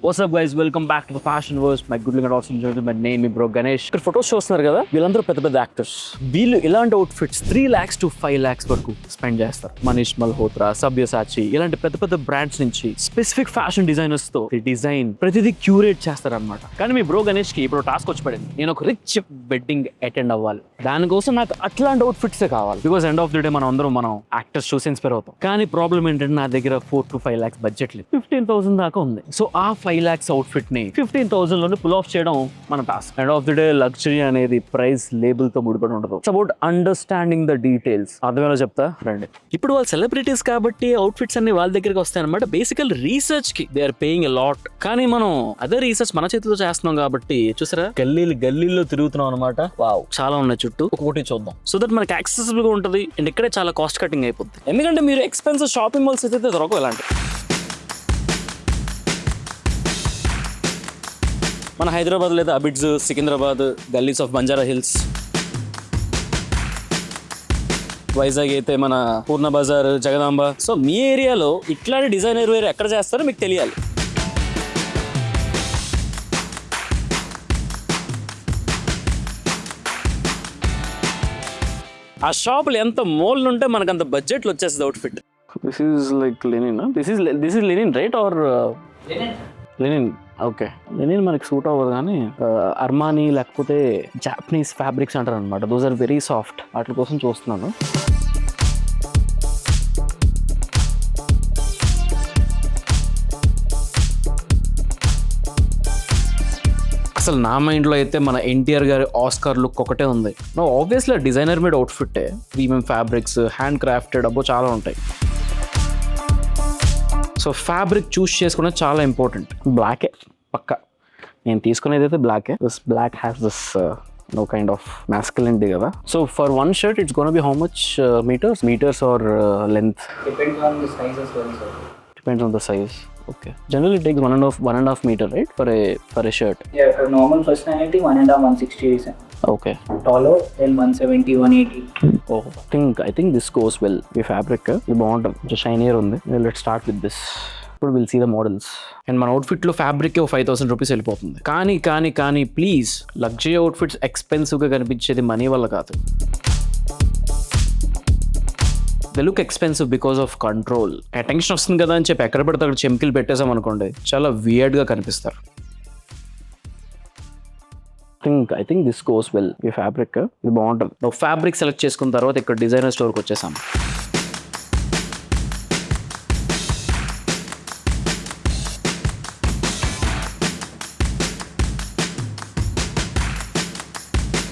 What's up guys, welcome back to the Fashion Verse. My good looking awesome gentleman name is bro Ganesh. ఇక్కడ photos చూస్తున్నారు కదా, వీళ్ళందరూ పెద్ద పెద్ద actors. వీళ్ళు ఇలాంటి అవుట్ఫిట్స్ 3 lakhs to 5 lakhs వరకు స్పెండ్ చేస్తారు. మనీష్ మల్హోత్రా, సబ్యసాచి ఇలాంటి పెద్ద పెద్ద బ్రాండ్స్ నుంచి స్పెసిఫిక్ ఫ్యాషన్ డిజైనర్స్ తో డిజైన్ ప్రతిదీ క్యూరేట్ చేస్తారన్నమాట. కానీ మీ బ్రో గణేష్ కి ఇప్పుడు టాస్క్ వచ్చి పడింది, నేను ఒక రిచ్ వెడ్డింగ్ అటెండ్ అవ్వాలి, దానికోసం నాకు అట్లాంటి అవుట్ఫిట్స్ కావాలి. Because end of the day మనం యాక్టర్స్ చూసి ఇన్స్పైర్ అవుతాం. కానీ ప్రాబ్లం ఏంటంటే నా దగ్గర 4 to 5 lakhs బడ్జెట్ లేదు, 15,000 దాకా ఉంది. సో ఆ 5 lakhs అవుట్ఫిట్ ని 15,000 లోనే పుల్ ఆఫ్ చేయడం మన టాస్క్. End of the day luxury అనేది ప్రైస్ లేబుల్ తో ముడిపడి ఉండదు. It's about understanding the details. అర్థమేలా చెప్తా రండి. ఇప్పుడు వాళ్ళు సెలబ్రిటీస్ కాబట్టి అవుట్ఫిట్స్ అన్ని వాళ్ళ దగ్గరికి వస్తాయి అనమాట. బేసికల్ రీసెర్చ్ కి they are paying a lot. కానీ మనం అదే రీసెర్చ్ మన చేతిలో చేస్తున్నాం కాబట్టి చూసారా, గల్లీల్లో తిరుగుతున్నాం అనమాట. వావ్, చాలా ఉన్నాయి చుట్టూ, ఒక్కొక్కటి చూద్దాం. సో దట్ మనకి యాక్సెసిబుల్ గా ఉంటుంది అండ్ ఇక్కడే చాలా కాస్ట్ కటింగ్ అయిపోతుంది. ఎందుకంటే మీరు ఎక్స్పెన్సివ్ షాపింగ్ మాల్స్ అయితే దొరకవు ఇలాంటి. మన హైదరాబాద్ లేదా అబిడ్స్, సికింద్రాబాద్, గల్లీస్ ఆఫ్ బంజారా హిల్స్, వైజాగ్ అయితే మన పూర్ణ బజార్, జగదాంబ. సో మీ ఏరియాలో ఇట్లాంటి డిజైనర్ వేర్ ఎక్కడ చేస్తారో మీకు తెలియాలి. ఆ షాపులు ఎంత మోల్ ఉంటే మనకు అంత బడ్జెట్లో వచ్చేస్తుంది outfit. This is like linen. This is linen right or linen? Okay, linen మనకి సూట్ అవ్వదు, కానీ అర్మానీ లేకపోతే జాపనీస్ ఫ్యాబ్రిక్స్ అంటారు అనమాట. Those are very soft. వాటి కోసం చూస్తున్నాను. అసలు నా మైండ్లో అయితే మన ఎన్టీఆర్ గారి ఆస్కార్ లుక్ ఒకటే ఉంది. No obviously designer made outfit, premium fabrics, handcrafted అబ్బో చాలా ఉంటాయి. సో ఫ్యాబ్రిక్ చూస్ చేసుకోవడం చాలా ఇంపార్టెంట్. బ్లాకే పక్కా నేను తీసుకునేది అయితే బ్లాకే. This black has this no kind of masculinity కదా. So for one shirt it's going to be how much meters or length? Depends on the size as well, sir. Depends on the size. Okay, generally it takes 1.5 meter, right, for a shirt? Yeah, for normal personality 1.5 160 is Okay, taller, then 170 180. oh I think this goes well. ఈ fabric ఇది బాగుంటుంది, కొంచెం shinier ఉంది. Let's start with this. ఇప్పుడు will see the models. And మన అవుట్ఫిట్లో fabric 5,000 rupees వెళ్ళిపోతుంది. కానీ ప్లీజ్, లగ్జరీ అవుట్ఫిట్స్ ఎక్స్పెన్సివ్గా కనిపించేది మనీ వల్ల కాదు. They look expensive because of control. Attention వస్తుంది కదా అని చెప్పి ఎక్కడ పడితే అక్కడ చెంకిలు పెట్టేసాం అనుకోండి, చాలా వియర్డ్గా కనిపిస్తారు. I think this goes well. ఈ ఫ్యాబ్రిక్ ఇది బాగుంటుంది. నువ్వు ఫ్యాబ్రిక్ సెలెక్ట్ చేసుకున్న తర్వాత ఇక్కడ డిజైనర్ స్టోర్కి వచ్చేసాం.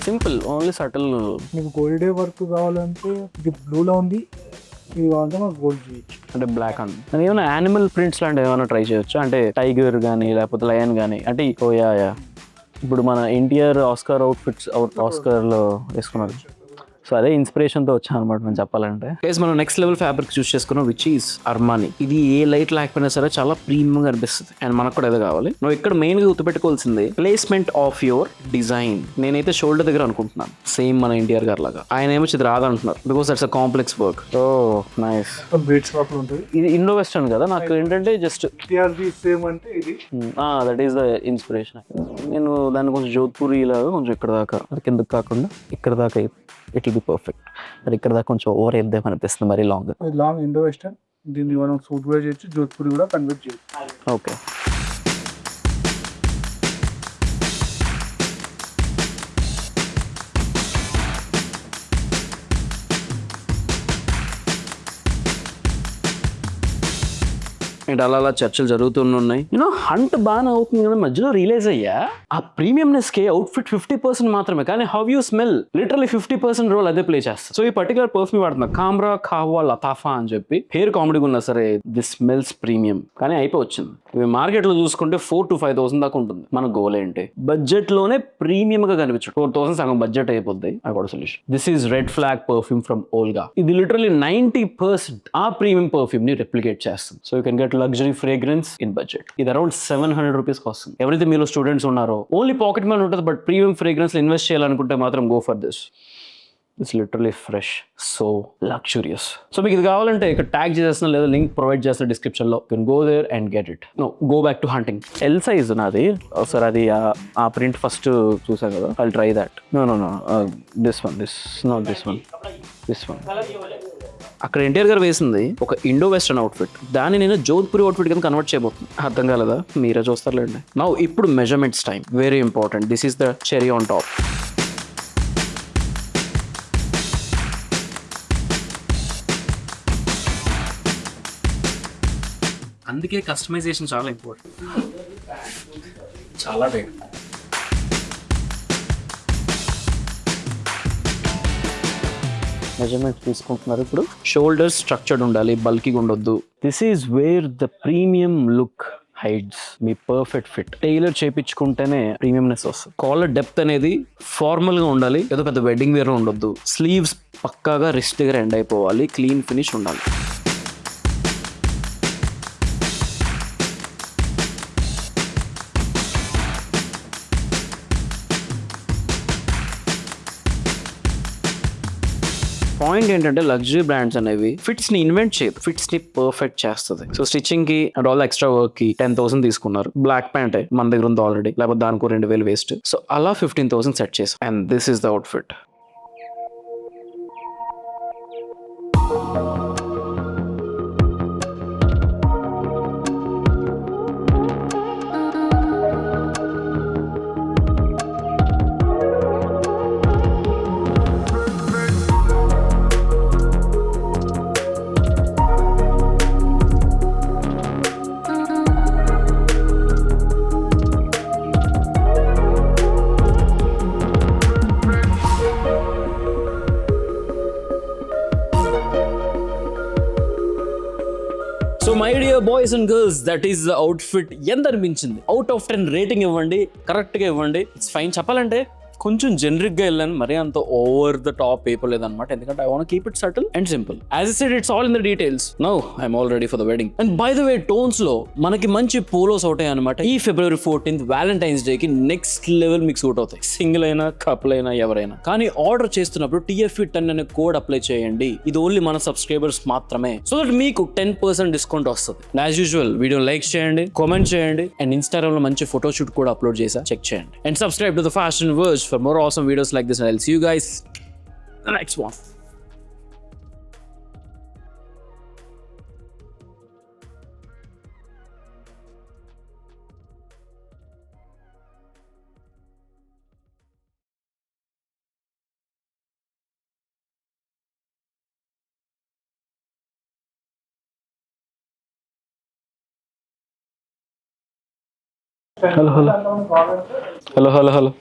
Simple, only subtle. మీకు గోల్డ్ వర్క్ కావాలంటే ఇది బ్లూలో ఉంది, ఇది కావాలంటే మాకు గోల్డ్ చేయొచ్చు. అంటే బ్లాక్ అండ్ ఏమైనా యానిమల్ ప్రింట్స్ లాంటివి ఏమైనా ట్రై చేయొచ్చు, అంటే టైగర్ కానీ లేకపోతే లయన్ కానీ. అంటే యా ఇప్పుడు మన ఎన్టీఆర్ ఆస్కార్లో వేసుకున్నారు. సో అదే ఇన్స్పిరేషన్తో వచ్చాను అనమాట నేను చెప్పాలంటే. ప్లస్ మనం నెక్స్ట్ లెవెల్ ఫ్యాబ్రిక్ చూస్ చేసుకున్నాం, విచ్ ఈస్ అర్మానీ. ఇది ఏ లైట్ లేకపోయినా సరే చాలా ప్రీమియంగా అనిపిస్తుంది. అండ్ మనకు కూడా అదే కావాలి. నువ్వు ఇక్కడ మెయిన్గా గుర్తుపెట్టుకోవాల్సింది ప్లేస్మెంట్ ఆఫ్ యువర్ డిజైన్. నేనైతే షోల్డర్ దగ్గర అనుకుంటున్నాను, సేమ్ మన ఎన్టీఆర్ గారు లాగా. ఆయన ఏమో ఇది రాదంటున్నారు because that's a complex work. So nice. Beads work ఉంటుంది. ఇది ఇండో వెస్టర్న్ కదా, నాకు ఏంటంటే జస్ట్ సేమ్ అంటే ఇది దట్ ఈస్ ద ఇన్స్పిరేషన్. నేను దాన్ని కొంచెం జోధ్పూరి లాగా కొంచెం ఇక్కడ దాకా, కిందకు కాకుండా ఇక్కడ దాకా ఇట్ విల్ బి పర్ఫెక్ట్. అది ఇక్కడ దాకా కొంచెం ఓవర్ వేద్దాం అనిపిస్తుంది, మరీ లాంగ్. Indo western. దీన్ని మనం సూట్ కూడా చేయొచ్చు, జోధ్పూరి కూడా కన్వర్ట్ చేయొచ్చు. ఓకే, అండ్ అలా చర్చలు జరుగుతున్నాయి. హంట్ బాగా అవుతుంది కదా. మధ్యలో రియలైజ్ అయ్యా, ఆ ప్రీమియంనెస్ కి అవుట్ఫిట్ 50% మాత్రమే, కానీ how you smell literally 50% role అదే ప్లే చేస్తారు. సో ఈ పర్టికులర్ పర్ఫ్యూమ్ వాడుతున్నా, కామ్రా కావా లతాఫా అని చెప్పి. హెయిర్ కామెడీగా ఉన్నా సరే దిస్ స్మెల్స్ ప్రీమియం, కానీ అయిపోయి వచ్చింది. ఇవి మార్కెట్ లో చూసుకుంటే 4,000 to 5,000 దాకా ఉంటుంది. మన గోల్ ఏంటి, బడ్జెట్ లోనే ప్రీమియం గా కనిపించు. 4,000 సగం బడ్జెట్ అయిపోద్ది. ఆ కూడా solution. This is red flag perfume from Olga. ఇది లిటరలీ 90% ఆ ప్రీమియం పర్ఫ్యూమ్ ని రెప్లికేట్ చేస్తుంది. So you can get luxury fragrance in budget. ఇది అరౌండ్ 700 రూపీస్ వస్తుంది. ఎవరైతే మీలో స్టూడెంట్స్ ఉన్నారో ఓన్లీ పాకెట్ మనీ ఉంటుంది, బట్ ప్రీమియం ఫ్రేగ్రెన్స్ ఇన్వెస్ట్ చేయాలనుకుంటే మాత్రం go for this. It's literally fresh, so luxurious. So మీకు ఇది కావాలంటే ఇక్కడ ట్యాగ్ చేసిన లేదా లింక్ ప్రొవైడ్ చేసిన డిస్క్రిప్షన్ లో can go there and get it. No, go back to hunting. L size నాది. ఒకసారి అది ఆ ప్రింట్ ఫస్ట్ చూసాను కదా, I try that. No no no, this one, this one. అక్కడ ఎన్టీఆర్ గారు వేసింది ఒక ఇండో వెస్టర్న్ అవుట్ఫిట్, దాన్ని నేను జోధ్పూరి అవుట్ఫిట్ కింద కన్వర్ట్ చేయబోతున్నాను. అర్థం కాలేదా? మీరే చూస్తారులేండి. నౌ ఇప్పుడు measurements time, very important. This is the cherry on top. అందుకే కస్టమైజేషన్ చాలా ఇంపార్టెంట్, చాలా రేట్. మెజర్మెంట్ తీసుకుంటున్నారు ఇప్పుడు. షోల్డర్స్ స్ట్రక్చర్డ్ ఉండాలి, బల్కీగా ఉండొద్దు. This is where the premium look hides. మీ పర్ఫెక్ట్ ఫిట్ టైలర్ చేయించుకుంటేనే ప్రీమియంనెస్ వస్తుంది. కాలర్ డెప్త్ అనేది ఫార్మల్ గా ఉండాలి, ఏదో పెద్ద వెడ్డింగ్ వేర్ ఉండొద్దు. స్లీవ్స్ పక్కాగా రిస్ట్ దగ్గర ఎండ్ అయిపోవాలి, క్లీన్ ఫినిష్ ఉండాలి. పాయింట్ ఏంటంటే లగ్జరీ బ్రాండ్స్ అనేవి ఫిట్స్ ని ఇన్వెంట్ చేయదు, ఫిట్స్ ని పర్ఫెక్ట్ చేస్తుంది. సో స్టిచ్చింగ్ కి అండ్ ఆల్ ఎక్స్ట్రా వర్క్ కి 10,000 తీసుకున్నారు. బ్లాక్ ప్యాంట్ మన దగ్గర ఉంది ఆల్రెడీ, లేకపోతే దానికి 2,000 వేస్ట్. సో అలా 15,000 సెట్ చేసాం. And this is the out fit. So my dear boys and girls, that is the outfit. ఎంత అనిపించింది? అవుట్ ఆఫ్ 10 రేటింగ్ ఇవ్వండి, కరెక్ట్గా ఇవ్వండి. It's fine. చెప్పాలంటే కొంచెం జనరిక్గా వెళ్ళాను, మరీ అంత ఓవర్ ద టాప్ అయిపోలేదన్నమాట. ఎందుకంటే I want keep it subtle and simple. As I said, it's all in the details. Now I'm all ready for the wedding. And by the way, tones లో మనకి మంచి పోలోస్ అవుతాయి అనమాట. ఈ February 14th Valentine's day కి next level మీకు suit అవుతాయి, single అయినా కపుల్ అయినా ఎవరైనా. కానీ ఆర్డర్ చేస్తున్నప్పుడు TFIT10 అనే కోడ్ అప్లై చేయండి. ఇది ఓన్లీ మన సబ్స్క్రైబర్స్ మాత్రమే, సో దట్ మీకు 10% డిస్కౌంట్ వస్తుంది. యాజ్ యూజువల్ వీడియో లైక్ చేయండి, కామెంట్ చేయండి, అండ్ ఇన్స్టాగ్రామ్ లో మంచి ఫోటోషూట్ కూడా అప్లోడ్ చేసా, చెక్ చేయండి. And subscribe to the fashion verge for more awesome videos like this, and I'll see you guys in the next one. Hello.